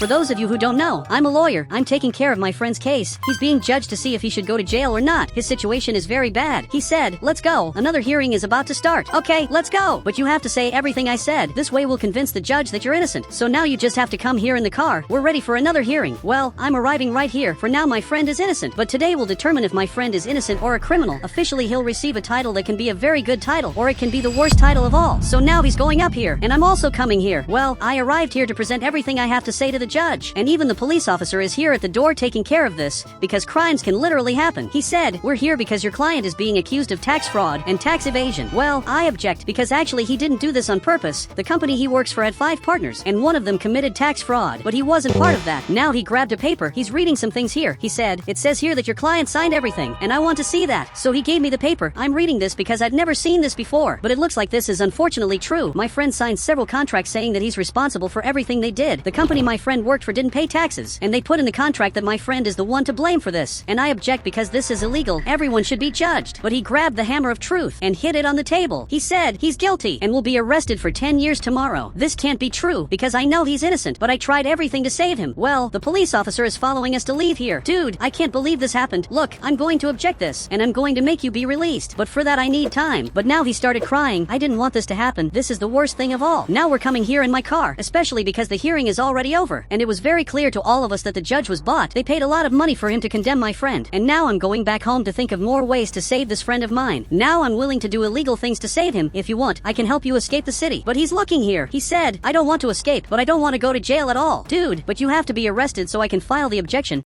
For those of you who don't know, I'm a lawyer. I'm taking care of my friend's case. He's being judged to see if he should go to jail or not. His situation is very bad. He said, let's go. Another hearing is about to start. Okay, let's go. But you have to say everything I said. This way we'll convince the judge that you're innocent. So now you just have to come here in the car. We're ready for another hearing. Well, I'm arriving right here. For now my friend is innocent. But today we'll determine if my friend is innocent or a criminal. Officially he'll receive a title that can be a very good title, or it can be the worst title of all. So now he's going up here, and I'm also coming here. Well, I arrived here to present everything I have to say to the judge. And even the police officer is here at the door taking care of this, because crimes can literally happen. He said, we're here because your client is being accused of tax fraud and tax evasion. Well, I object, because actually he didn't do this on purpose. The company he works for had 5 partners, and one of them committed tax fraud, but he wasn't part of that. Now he grabbed a paper. He's reading some things here. He said, it says here that your client signed everything, and I want to see that. So he gave me the paper. I'm reading this because I've never seen this before, but it looks like this is unfortunately true. My friend signed several contracts saying that he's responsible for everything they did. The company my friend worked for didn't pay taxes, and they put in the contract that my friend is the one to blame for this. And I object because this is illegal. Everyone should be judged. But he grabbed the hammer of truth and hit it on the table. He said he's guilty and will be arrested for 10 years tomorrow. This can't be true because I know he's innocent, but I tried everything to save him. Well, the police officer is following us to leave here. Dude, I can't believe this happened. Look, I'm going to object this, and I'm going to make you be released. But for that I need time. But now he started crying. I didn't want this to happen. This is the worst thing of all. Now we're coming here in my car, especially because the hearing is already over. And it was very clear to all of us that the judge was bought. They paid a lot of money for him to condemn my friend. And now I'm going back home to think of more ways to save this friend of mine. Now I'm willing to do illegal things to save him. If you want, I can help you escape the city. But he's looking here. He said, I don't want to escape, but I don't want to go to jail at all. Dude, but you have to be arrested so I can file the objection.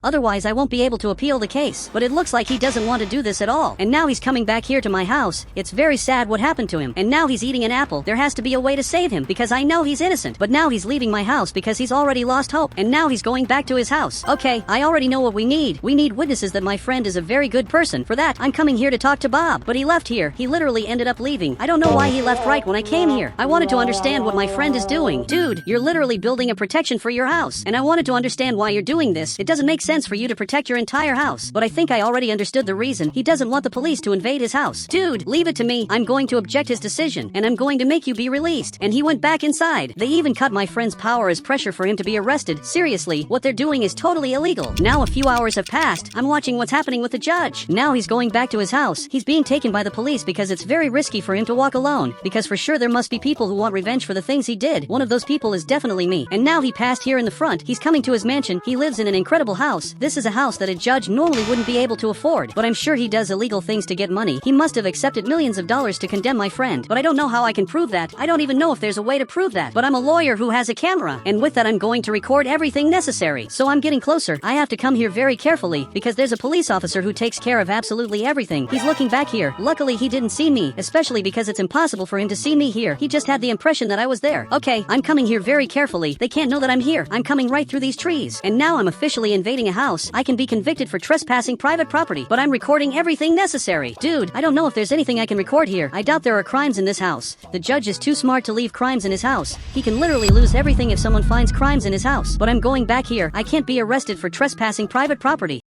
Otherwise I won't be able to appeal the case. But it looks like he doesn't want to do this at all. And now he's coming back here to my house. It's very sad what happened to him. And now he's eating an apple. There has to be a way to save him because I know he's innocent. But now he's leaving my house because he's already lost hope. And now he's going back to his house. Okay, I already know what we need. We need witnesses that my friend is a very good person. For that, I'm coming here to talk to Bob. But he left here. He literally ended up leaving. I don't know why he left right when I came here. I wanted to understand what my friend is doing. Dude, you're literally building a protection for your house. And I wanted to understand why you're doing this. It doesn't make sense for you to protect your entire house. But I think I already understood the reason. He doesn't want the police to invade his house. Dude, leave it to me. I'm going to object his decision, and I'm going to make you be released. And he went back inside. They even cut my friend's power as pressure for him to be arrested. Seriously, what they're doing is totally illegal. Now a few hours have passed. I'm watching what's happening with the judge. Now he's going back to his house. He's being taken by the police because it's very risky for him to walk alone. Because for sure there must be people who want revenge for the things he did. One of those people is definitely me. And now he passed here in the front. He's coming to his mansion. He lives in an incredible house. This is a house that a judge normally wouldn't be able to afford, but I'm sure he does illegal things to get money. He must have accepted millions of dollars to condemn my friend, but I don't know how I can prove that. I don't even know if there's a way to prove that, but I'm a lawyer who has a camera, and with that I'm going to record everything necessary. So I'm getting closer. I have to come here very carefully, because there's a police officer who takes care of absolutely everything. He's looking back here. Luckily he didn't see me, especially because it's impossible for him to see me here. He just had the impression that I was there. Okay, I'm coming here very carefully. They can't know that I'm here. I'm coming right through these trees, and now I'm officially invading a house. I can be convicted for trespassing private property, but I'm recording everything necessary. Dude, I don't know if there's anything I can record here. I doubt there are crimes in this house. The judge is too smart to leave crimes in his house. He can literally lose everything if someone finds crimes in his house. But I'm going back here. I can't be arrested for trespassing private property.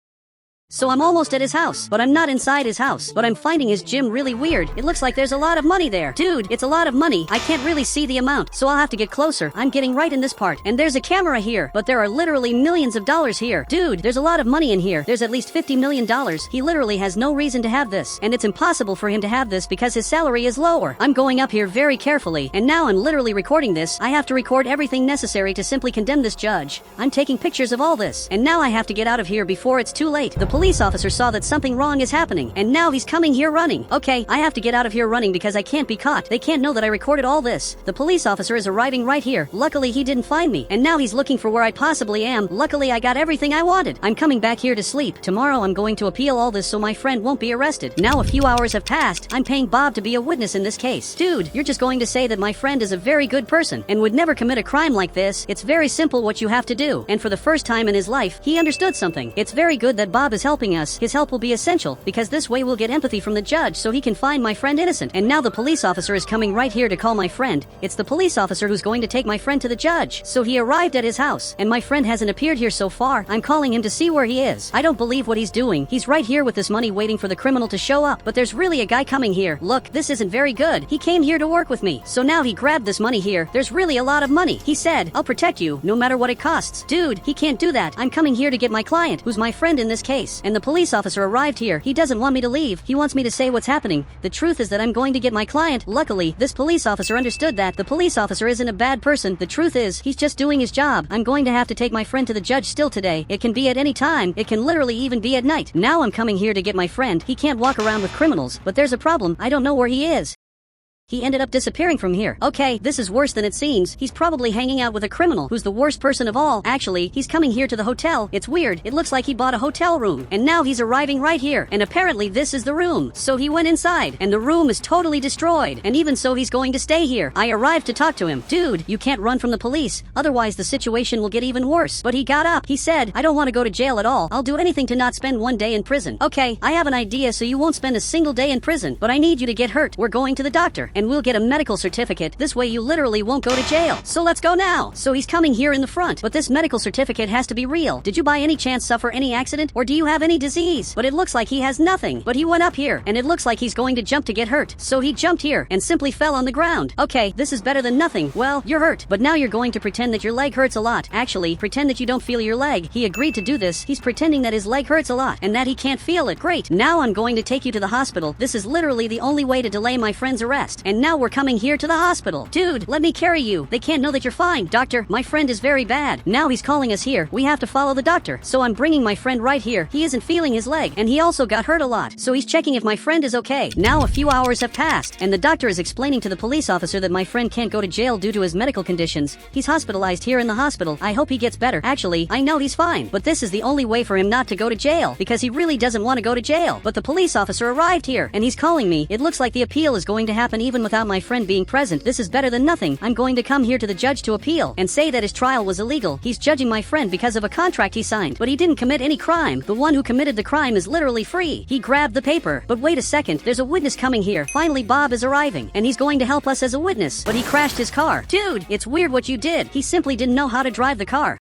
So I'm almost at his house, but I'm not inside his house. But I'm finding his gym really weird. It looks like there's a lot of money there. Dude, it's a lot of money. I can't really see the amount, so I'll have to get closer. I'm getting right in this part. And there's a camera here, but there are literally millions of dollars here. Dude, there's a lot of money in here. There's at least $50 million. He literally has no reason to have this. And it's impossible for him to have this because his salary is lower. I'm going up here very carefully, and now I'm literally recording this. I have to record everything necessary to simply condemn this judge. I'm taking pictures of all this, and now I have to get out of here before it's too late. The police officer saw that something wrong is happening, and now he's coming here running. Okay, I have to get out of here running because I can't be caught. They can't know that I recorded all this. The police officer is arriving right here. Luckily he didn't find me, and now he's looking for where I possibly am. Luckily I got everything I wanted. I'm coming back here to sleep. Tomorrow I'm going to appeal all this so my friend won't be arrested. Now a few hours have passed. I'm paying Bob to be a witness in this case. Dude, you're just going to say that my friend is a very good person and would never commit a crime like this. It's very simple what you have to do. And for the first time in his life, he understood something. It's very good that Bob is helping us. His help will be essential, because this way we'll get empathy from the judge so he can find my friend innocent. And now the police officer is coming right here to call my friend. It's the police officer who's going to take my friend to the judge. So he arrived at his house, and my friend hasn't appeared here so far. I'm calling him to see where he is. I don't believe what he's doing. He's right here with this money waiting for the criminal to show up. But there's really a guy coming here. Look, this isn't very good. He came here to work with me. So now he grabbed this money here. There's really a lot of money. He said, I'll protect you, no matter what it costs. Dude, he can't do that. I'm coming here to get my client, who's my friend in this case. And the police officer arrived here. He doesn't want me to leave. He wants me to say what's happening. The truth is that I'm going to get my client. Luckily, this police officer understood that. The police officer isn't a bad person. The truth is, he's just doing his job. I'm going to have to take my friend to the judge still today. It can be at any time. It can literally even be at night. Now I'm coming here to get my friend. He can't walk around with criminals. But there's a problem. I don't know where he is. He ended up disappearing from here. Okay, this is worse than it seems. He's probably hanging out with a criminal who's the worst person of all. Actually, he's coming here to the hotel. It's weird. It looks like he bought a hotel room. And now he's arriving right here. And apparently this is the room. So he went inside. And the room is totally destroyed. And even so, he's going to stay here. I arrived to talk to him. Dude, you can't run from the police. Otherwise, the situation will get even worse. But he got up. He said, I don't want to go to jail at all. I'll do anything to not spend one day in prison. Okay, I have an idea so you won't spend a single day in prison. But I need you to get hurt. We're going to the doctor. And we'll get a medical certificate. This way you literally won't go to jail. So let's go now. So he's coming here in the front. But this medical certificate has to be real. Did you by any chance suffer any accident? Or do you have any disease? But it looks like he has nothing. But he went up here. And it looks like he's going to jump to get hurt. So he jumped here and simply fell on the ground. Okay, this is better than nothing. Well, you're hurt. But now you're going to pretend that your leg hurts a lot. Actually, pretend that you don't feel your leg. He agreed to do this. He's pretending that his leg hurts a lot. And that he can't feel it. Great. Now I'm going to take you to the hospital. This is literally the only way to delay my friend's arrest. And now we're coming here to the hospital. Dude, let me carry you. They can't know that you're fine. Doctor, my friend is very bad. Now he's calling us here. We have to follow the doctor. So I'm bringing my friend right here. He isn't feeling his leg. And he also got hurt a lot. So he's checking if my friend is okay. Now a few hours have passed. And the doctor is explaining to the police officer that my friend can't go to jail due to his medical conditions. He's hospitalized here in the hospital. I hope he gets better. Actually, I know he's fine. But this is the only way for him not to go to jail. Because he really doesn't want to go to jail. But the police officer arrived here. And he's calling me. It looks like the appeal is going to happen even without my friend being present. This is better than nothing. I'm going to come here to the judge to appeal and say that his trial was illegal. He's judging my friend because of a contract he signed, but he didn't commit any crime. The one who committed the crime is literally free. He grabbed the paper. But wait a second, there's a witness coming here. Finally, Bob is arriving, and he's going to help us as a witness, but he crashed his car. Dude, it's weird what you did. He simply didn't know how to drive the car.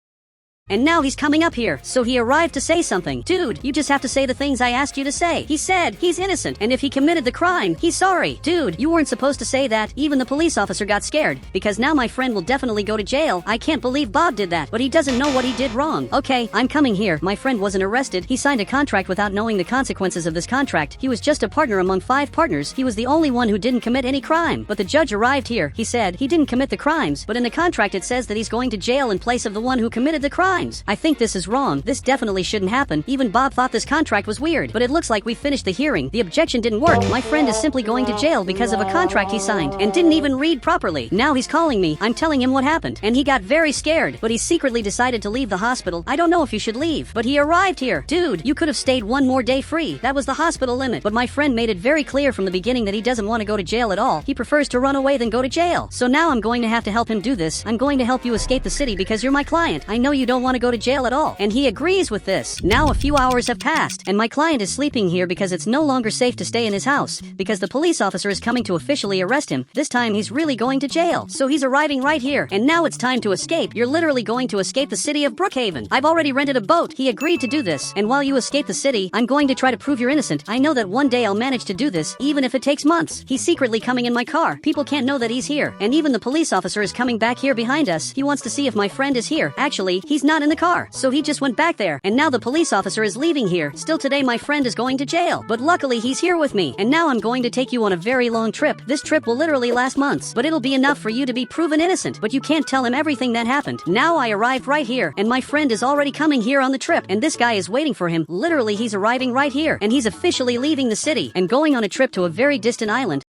And now he's coming up here, so he arrived to say something. Dude, you just have to say the things I asked you to say. He said he's innocent, and if he committed the crime, he's sorry. Dude, you weren't supposed to say that. Even the police officer got scared, because now my friend will definitely go to jail. I can't believe Bob did that, but he doesn't know what he did wrong. Okay, I'm coming here. My friend wasn't arrested. He signed a contract without knowing the consequences of this contract. He was just a partner among 5 partners. He was the only one who didn't commit any crime. But the judge arrived here. He said he didn't commit the crimes, but in the contract it says that he's going to jail in place of the one who committed the crimes. I think this is wrong. This definitely shouldn't happen. Even Bob thought this contract was weird, but it looks like we finished the hearing. The objection didn't work. My friend is simply going to jail because of a contract he signed and didn't even read properly. Now he's calling me. I'm telling him what happened, and he got very scared, but he secretly decided to leave the hospital. I don't know if you should leave, but he arrived here. Dude, you could have stayed one more day free. That was the hospital limit, but my friend made it very clear from the beginning that he doesn't want to go to jail at all. He prefers to run away than go to jail. So now I'm going to have to help him do this. I'm going to help you escape the city because you're my client. I know you don't want to go to jail at all. And he agrees with this. Now a few hours have passed, and my client is sleeping here because it's no longer safe to stay in his house, because the police officer is coming to officially arrest him. This time he's really going to jail. So he's arriving right here, and now it's time to escape. You're literally going to escape the city of Brookhaven. I've already rented a boat. He agreed to do this, and while you escape the city, I'm going to try to prove you're innocent. I know that one day I'll manage to do this, even if it takes months. He's secretly coming in my car. People can't know that he's here, and even the police officer is coming back here behind us. He wants to see if my friend is here. Actually, he's not in the car, so he just went back there, and now the police officer is leaving here. Still today my friend is going to jail, but luckily he's here with me, and now I'm going to take you on a very long trip. This trip will literally last months, but it'll be enough for you to be proven innocent, but you can't tell him everything that happened. Now I arrived right here, and my friend is already coming here on the trip, and this guy is waiting for him. Literally he's arriving right here, and he's officially leaving the city and going on a trip to a very distant island.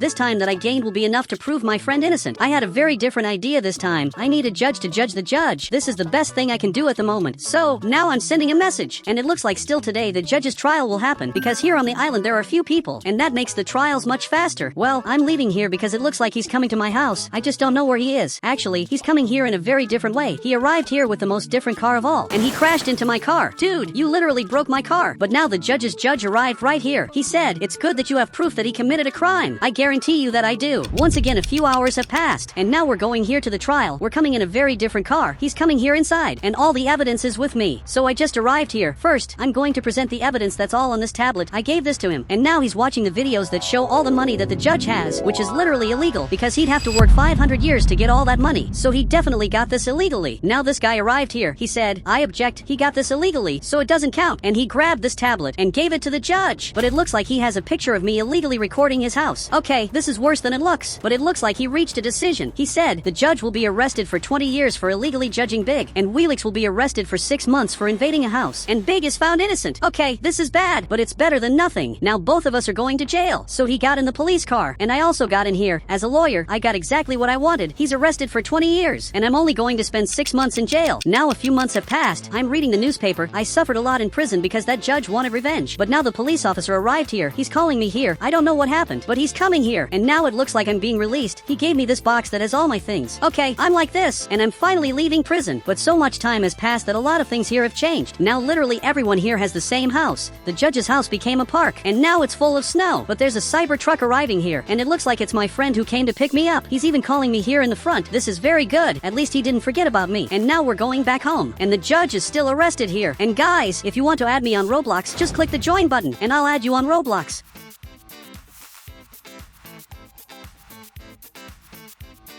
This time that I gained will be enough to prove my friend innocent. I had a very different idea this time. I need a judge to judge the judge. This is the best thing I can do at the moment. So, now I'm sending a message. And it looks like still today the judge's trial will happen because here on the island there are few people, and that makes the trials much faster. Well, I'm leaving here because it looks like he's coming to my house. I just don't know where he is. Actually, he's coming here in a very different way. He arrived here with the most different car of all, and he crashed into my car. Dude, you literally broke my car. But now the judge's judge arrived right here. He said, it's good that you have proof that he committed a crime. I guarantee you that I do. Once again, a few hours have passed, and now we're going here to the trial. We're coming in a very different car. He's coming here inside, and all the evidence is with me. So I just arrived here. First, I'm going to present the evidence that's all on this tablet. I gave this to him, and now he's watching the videos that show all the money that the judge has, which is literally illegal because he'd have to work 500 years to get all that money. So he definitely got this illegally. Now this guy arrived here. He said, I object. He got this illegally, so it doesn't count. And he grabbed this tablet and gave it to the judge. But it looks like he has a picture of me illegally recording his house. Okay, this is worse than it looks, but it looks like he reached a decision. He said the judge will be arrested for 20 years for illegally judging Big, and Wheelix will be arrested for 6 months for invading a house, and Big is found innocent. Okay, this is bad, but it's better than nothing. Now both of us are going to jail. So he got in the police car, and I also got in here. As a lawyer, I got exactly what I wanted. He's arrested for 20 years, and I'm only going to spend 6 months in jail. Now a few months have passed. I'm reading the newspaper. I suffered a lot in prison because that judge wanted revenge. But now the police officer arrived here. He's calling me here. I don't know what happened, but he's coming here, and now it looks like I'm being released. He gave me this box that has all my things. Okay, I'm like this, and I'm finally leaving prison. But so much time has passed that a lot of things here have changed. Now literally everyone here has the same house. The judge's house became a park, and now it's full of snow. But there's a cyber truck arriving here, and it looks like it's my friend who came to pick me up. He's even calling me here in the front. This is very good. At least he didn't forget about me. And now we're going back home, and the judge is still arrested here. And guys, if you want to add me on Roblox, just click the join button, and I'll add you on Roblox.